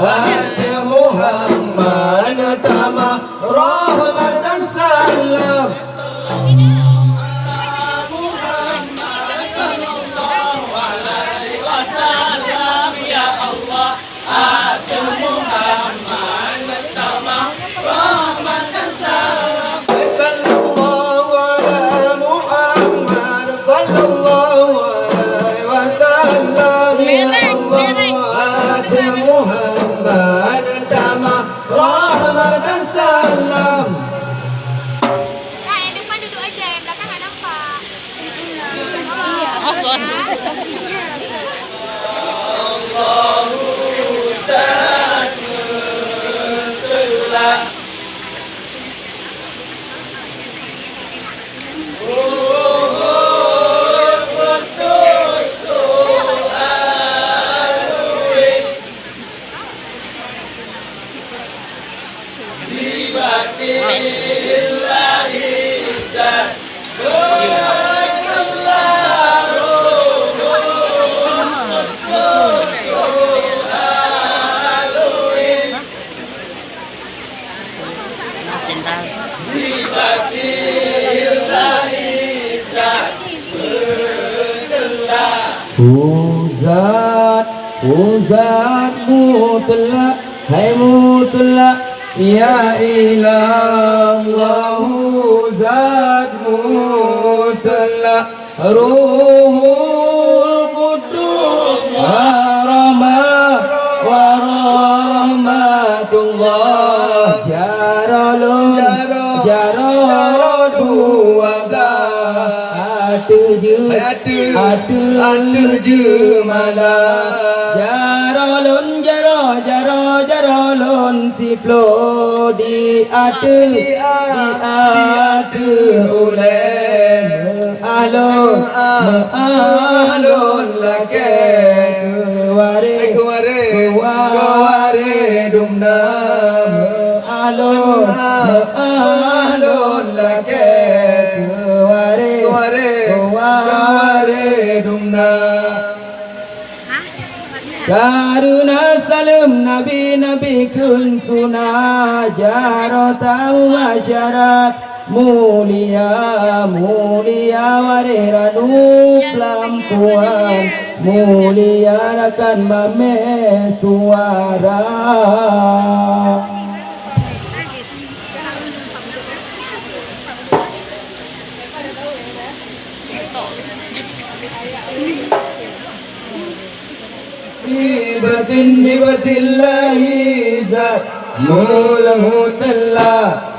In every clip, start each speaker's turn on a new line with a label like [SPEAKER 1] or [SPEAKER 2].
[SPEAKER 1] hati Muhammad tamah rahmat dan salam. Uzat mutlak, hai mutlak, ya ilallah. Uzat mutlak, ruhul qudus, warahmatullah. Jaralun dua belas, tujuh malam. Jaralun siplo di atu ulen alun lake kuare dumdam alun lake kuare dumdam. Karuna salam nabi kun sunah jarota masyarat mulia wareranu pelampuan mulia rakan mame suara. Bibatillahi zat mulhutallah.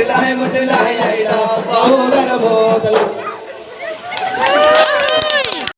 [SPEAKER 1] Alhamdulillah